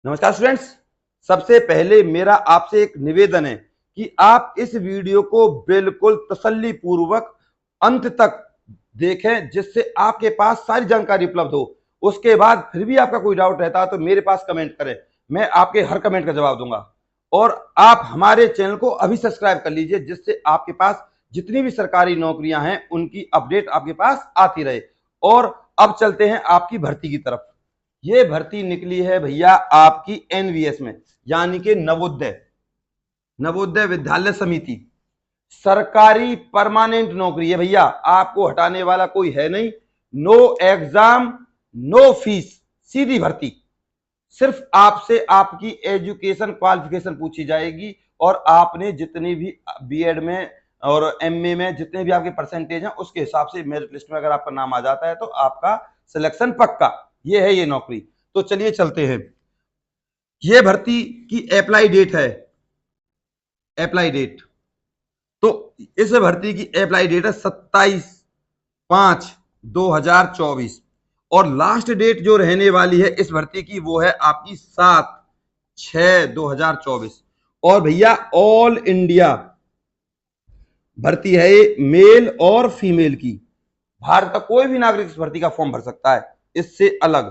नमस्कार स्टूडेंट्स। सबसे पहले मेरा आपसे एक निवेदन है कि आप इस वीडियो को बिल्कुल तसल्ली पूर्वक अंत तक देखें, जिससे आपके पास सारी जानकारी उपलब्ध हो। उसके बाद फिर भी आपका कोई डाउट रहता है तो मेरे पास कमेंट करें, मैं आपके हर कमेंट का जवाब दूंगा। और आप हमारे चैनल को अभी सब्सक्राइब कर लीजिए, जिससे आपके पास जितनी भी सरकारी नौकरियां हैं उनकी अपडेट आपके पास आती रहे। और अब चलते हैं आपकी भर्ती की तरफ। ये भर्ती निकली है भैया आपकी एनवीएस में, यानी कि नवोदय नवोदय विद्यालय समिति। सरकारी परमानेंट नौकरी है भैया, आपको हटाने वाला कोई है नहीं। नो एग्जाम, नो फीस, सीधी भर्ती। सिर्फ आपसे आपकी एजुकेशन क्वालिफिकेशन पूछी जाएगी और आपने जितनी भी बीएड में और एमए में जितने भी आपके परसेंटेज हैं उसके हिसाब से मेरिट लिस्ट में अगर आपका नाम आ जाता है तो आपका सिलेक्शन पक्का। ये है ये नौकरी। तो चलिए चलते हैं। ये भर्ती की अप्लाई डेट है, अप्लाई डेट। तो इस भर्ती की अप्लाई डेट है 27/5/2024 और लास्ट डेट जो रहने वाली है इस भर्ती की वो है आपकी 7/6/2024। और भैया ऑल इंडिया भर्ती है ये, मेल और फीमेल की। भारत का कोई भी नागरिक इस भर्ती का फॉर्म भर सकता है। इससे अलग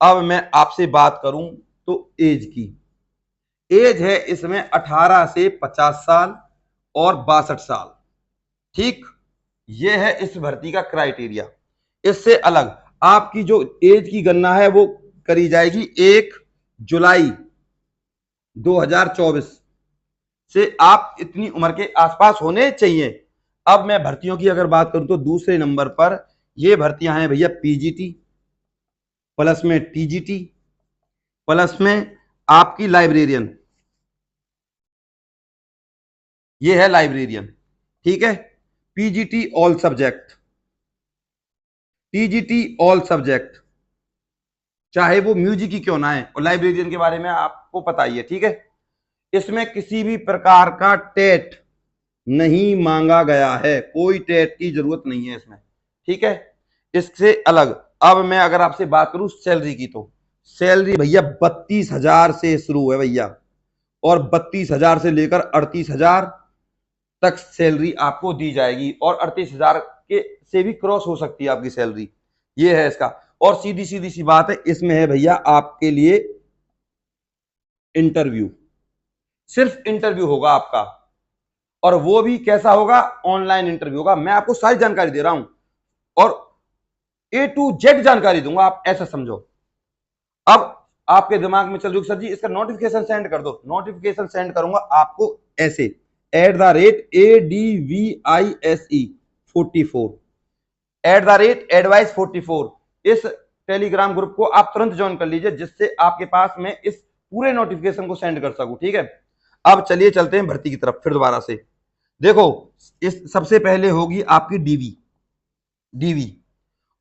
अब मैं आपसे बात करूं तो एज की। एज है इसमें 18 से 50 साल और 62 साल। ठीक, यह है इस भर्ती का क्राइटेरिया। इससे अलग आपकी जो एज की गणना है वो करी जाएगी 1 जुलाई 2024 से। आप इतनी उम्र के आसपास होने चाहिए। अब मैं भर्तियों की अगर बात करूं तो दूसरे नंबर पर ये भर्तियां हैं भैया पीजीटी प्लस में टीजीटी प्लस में आपकी लाइब्रेरियन। ये है लाइब्रेरियन, ठीक है। PGT all subject, TGT all subject, चाहे वो म्यूजिक की क्यों ना है। और लाइब्रेरियन के बारे में आपको पता ही है, ठीक है। इसमें किसी भी प्रकार का टेट नहीं मांगा गया है, कोई टेट की जरूरत नहीं है इसमें, ठीक है। इससे अलग अब मैं अगर आपसे बात करूं सैलरी की, तो सैलरी भैया 32,000 से शुरू है भैया, और 32,000 से लेकर 38,000 तक सैलरी आपको दी जाएगी। और 38,000 के से भी क्रॉस हो सकती है आपकी सैलरी। ये है इसका। और सीधी सीधी सी बात है, इसमें है भैया आपके लिए इंटरव्यू। सिर्फ इंटरव्यू होगा आपका, और वो भी कैसा होगा, ऑनलाइन इंटरव्यू होगा। मैं आपको सारी जानकारी दे रहा हूं और A to Z जानकारी दूंगा, आप ऐसा समझो। अब आपके दिमाग में चल रही सर जी इसका नोटिफिकेशन सेंड कर दो। नोटिफिकेशन सेंड करूंगा आपको ऐसे @ADVISE44 @advice44 इस टेलीग्राम ग्रुप को आप तुरंत ज्वाइन कर लीजिए, जिससे आपके पास मैं इस पूरे नोटिफिकेशन को सेंड कर सकूं, ठीक है। अब चलिए चलते हैं भर्ती की तरफ फिर दोबारा से। देखो, इस सबसे पहले होगी आपकी डीवी। डीवी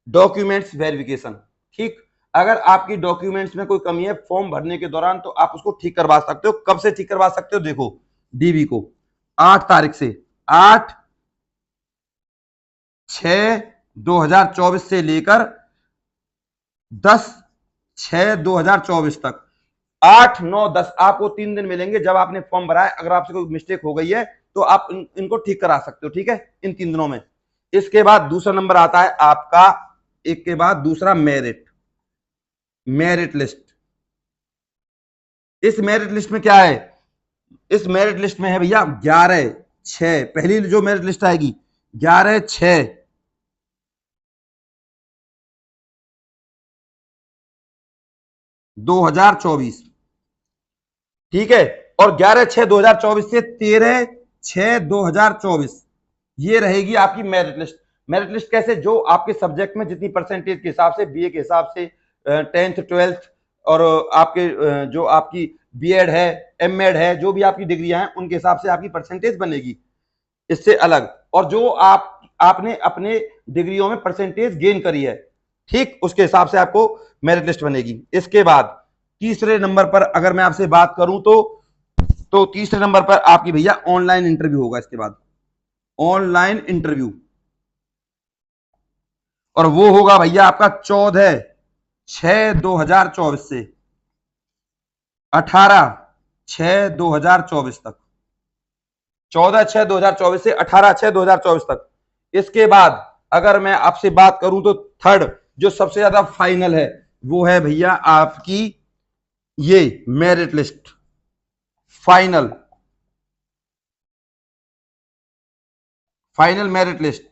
डॉक्यूमेंट्स वेरिफिकेशन, ठीक। अगर आपकी डॉक्यूमेंट्स में कोई कमी है फॉर्म भरने के दौरान तो आप उसको ठीक करवा सकते हो। कब से ठीक करवा सकते हो, देखो डीवी को 8 तारीख से, 8/6/2024 से लेकर 10/6/2024 तक, 8, 9, 10 आपको 3 दिन मिलेंगे। जब आपने फॉर्म भरा है अगर आपसे कोई मिस्टेक हो गई है तो आप इनको ठीक करा सकते हो, ठीक है, इन 3 दिनों में। इसके बाद दूसरा नंबर आता है आपका, एक के बाद दूसरा मेरिट, मेरिट लिस्ट। इस मेरिट लिस्ट में क्या है, इस मेरिट लिस्ट में है भैया 11/6, पहली जो मेरिट लिस्ट आएगी 11/6/2024, ठीक है। और 11/6/2024 से 13/6/2024 ये रहेगी आपकी मेरिट लिस्ट। मेरिट लिस्ट कैसे, जो आपके सब्जेक्ट में जितनी परसेंटेज के हिसाब से, बीए के हिसाब से, 10th 12th और आपके जो आपकी बीएड है, एमएड है, जो भी आपकी डिग्रियां हैं उनके हिसाब से आपकी परसेंटेज बनेगी। इससे अलग, और जो आपने अपने डिग्रियों में परसेंटेज गेन करी है, ठीक, उसके हिसाब से आपको मेरिट लिस्ट बनेगी। इसके बाद तीसरे नंबर पर अगर मैं आपसे बात करूं तो तीसरे नंबर पर आपकी भैया ऑनलाइन इंटरव्यू होगा। इसके बाद ऑनलाइन इंटरव्यू, और वो होगा भैया आपका 14/6/2024 से, 18/6/2024 तक, 14/6/2024 से 18/6/2024 तक। इसके बाद अगर मैं आपसे बात करूं तो थर्ड जो सबसे ज्यादा फाइनल है वो है भैया आपकी ये merit list final, final merit list.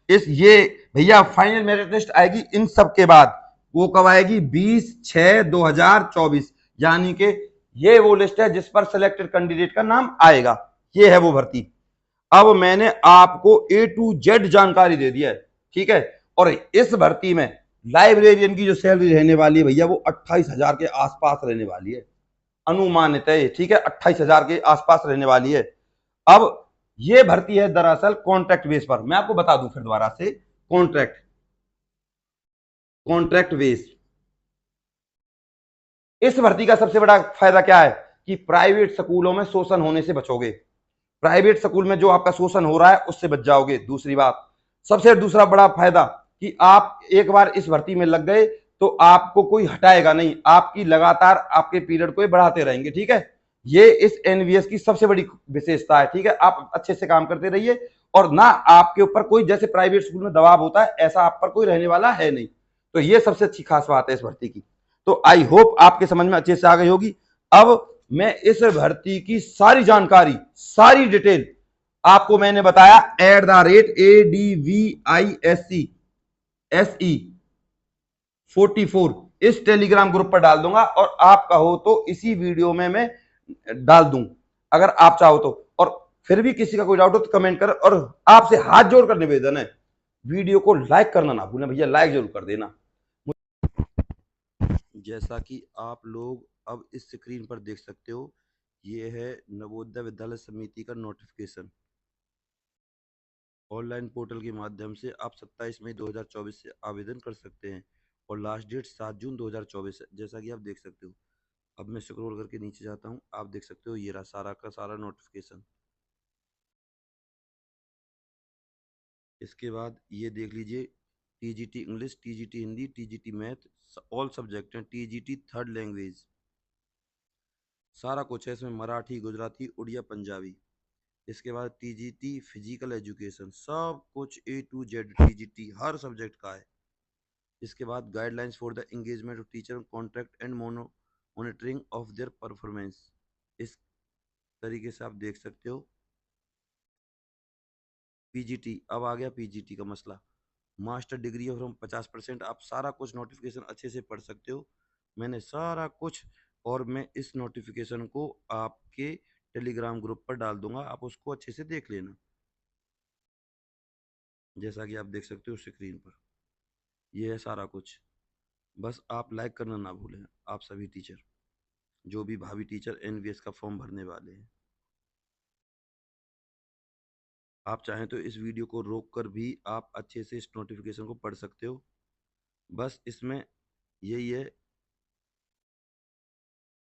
इस ये भैया फाइनल मेरिट लिस्ट आएगी इन सब के बाद। वो कब आएगी? 20/6/2024, यानी कि ये वो लिस्ट है जिस पर सिलेक्टेड कैंडिडेट का नाम आएगा। ये है वो भर्ती। अब मैंने आपको A to Z जानकारी दे दिया है, ठीक है। और इस भर्ती में लाइब्रेरियन की जो सैलरी रहने वाली है भैया वो 28,000 के आसपास रहने वाली है, अनुमानित है, ठीक है। 28,000 के आसपास रहने वाली है। अब ये भर्ती है दरअसल कॉन्ट्रैक्ट बेस पर। मैं आपको बता दूं फिर दोबारा से, कॉन्ट्रैक्ट, कॉन्ट्रैक्ट बेस। इस भर्ती का सबसे बड़ा फायदा क्या है कि प्राइवेट स्कूलों में शोषण होने से बचोगे। प्राइवेट स्कूल में जो आपका शोषण हो रहा है उससे बच जाओगे। दूसरी बात, सबसे दूसरा बड़ा फायदा कि आप एक बार इस भर्ती में लग गए तो आपको कोई हटाएगा नहीं, आपकी लगातार आपके पीरियड को बढ़ाते रहेंगे, ठीक है। ये इस एनवीएस की सबसे बड़ी विशेषता है, ठीक है। आप अच्छे से काम करते रहिए और ना आपके ऊपर कोई जैसे प्राइवेट स्कूल में दबाव होता है ऐसा आप पर कोई रहने वाला है नहीं। तो ये सबसे अच्छी खास बात है इस भर्ती की। तो आई होप आपके समझ में अच्छे से आ गई होगी। अब मैं इस भर्ती की सारी जानकारी, सारी डिटेल आपको मैंने बताया ADVISC SE44 इस टेलीग्राम ग्रुप पर डाल दूंगा और आप कहो तो इसी वीडियो में मैं डाल दूं अगर आप चाहो तो। और फिर भी किसी का कोई डाउट हो तो कमेंट कर। और आपसे हाथ जोड़कर निवेदन है, वीडियो को लाइक करना ना भूलें भैया, लाइक जरूर कर देना। जैसा कि आप लोग अब इस स्क्रीन पर देख सकते हो, ये है नवोदय विद्यालय समिति का नोटिफिकेशन। ऑनलाइन पोर्टल के माध्यम से आप 27 मई 2024 से आवेदन कर सकते हैं और लास्ट डेट 7 जून 2024 है, जैसा कि आप देख सकते हो। अब मैं स्क्रॉल करके नीचे जाता हूँ, आप देख सकते हो ये रहा सारा का सारा नोटिफिकेशन। इसके बाद ये देख लीजिए, TGT English, TGT Hindi, TGT math, all subject हैं, टीजीटी थर्ड लैंग्वेज, सारा कुछ है इसमें, मराठी, गुजराती, उड़िया, पंजाबी। इसके बाद टीजीटी फिजिकल एजुकेशन, सब कुछ A to Z TGT her subject का है। इसके बाद guidelines for the engagement of teacher contract and monitoring of their performance. इस तरीके से आप देख सकते हो। पीजीटी, अब आ गया पीजीटी का मसला, मास्टर डिग्री और हम 50%। आप सारा कुछ नोटिफिकेशन अच्छे से पढ़ सकते हो, मैंने सारा कुछ। और मैं इस नोटिफिकेशन को आपके टेलीग्राम ग्रुप पर डाल दूंगा, आप उसको अच्छे से देख लेना, जैसा कि आप देख सकते हो स्क्रीन पर। ये है सारा कुछ। बस आप लाइक करना ना भूलें, आप सभी टीचर, जो भी भावी टीचर एनवीएस का फॉर्म भरने वाले हैं। आप चाहें तो इस वीडियो को रोक कर भी आप अच्छे से इस नोटिफिकेशन को पढ़ सकते हो। बस इसमें यही है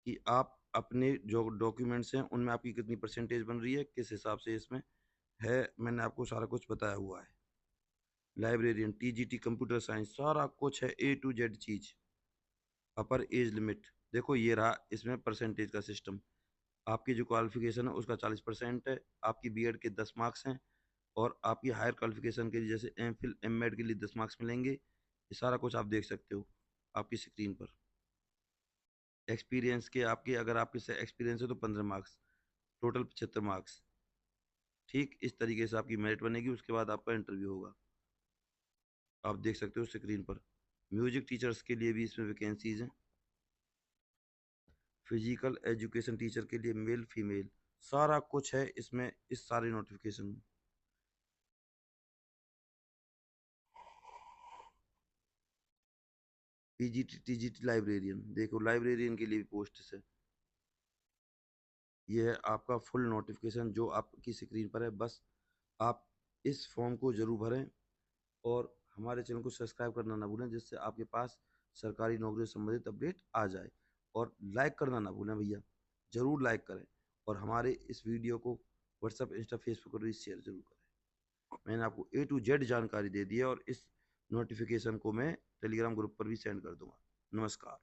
कि आप अपने जो डॉक्यूमेंट्स हैं उनमें आपकी कितनी परसेंटेज बन रही है, किस हिसाब से इसमें है, मैंने आपको सारा कुछ बताया हुआ है। लाइब्रेरियन, टीजीटी कंप्यूटर साइंस, सारा कुछ है A to Z cheese. Upper age limit देखो ये रहा, इसमें परसेंटेज का सिस्टम। आपकी जो क्वालिफिकेशन है उसका 40% है, आपकी बीएड के 10 मार्क्स हैं और आपकी हायर क्वालिफिकेशन के लिए जैसे एमफिल एमएड के लिए 10 मार्क्स मिलेंगे। ये सारा कुछ आप देख सकते हो आपकी स्क्रीन पर। एक्सपीरियंस के आपके, अगर आपके से एक्सपीरियंस है तो 15 मार्क्स, टोटल 75 मार्क्स। ठीक इस तरीके से आपकी मेरिट बनेगी, उसके बाद आपका इंटरव्यू होगा। आप देख सकते हो स्क्रीन पर। म्यूजिक टीचर्स के लिए भी इसमें वैकेंसीज हैं, फिजिकल एजुकेशन टीचर के लिए मेल फीमेल, सारा कुछ है इसमें इस सारे नोटिफिकेशन में। पीजीटी टीजीटी लाइब्रेरियन, देखो लाइब्रेरियन के लिए भी पोस्ट है। ये है आपका फुल नोटिफिकेशन जो आपकी स्क्रीन पर है। बस आप इस फॉर्म को जरूर भरें और हमारे चैनल को सब्सक्राइब करना ना भूलें, जिससे आपके पास सरकारी नौकरी से संबंधित अपडेट आ जाए। और लाइक करना ना भूलें भैया, ज़रूर लाइक करें और हमारे इस वीडियो को व्हाट्सएप, इंस्टा, फेसबुक पर भी शेयर जरूर करें। मैंने आपको A to Z जानकारी दे दी है और इस नोटिफिकेशन को मैं टेलीग्राम ग्रुप पर भी सेंड कर दूंगा। नमस्कार।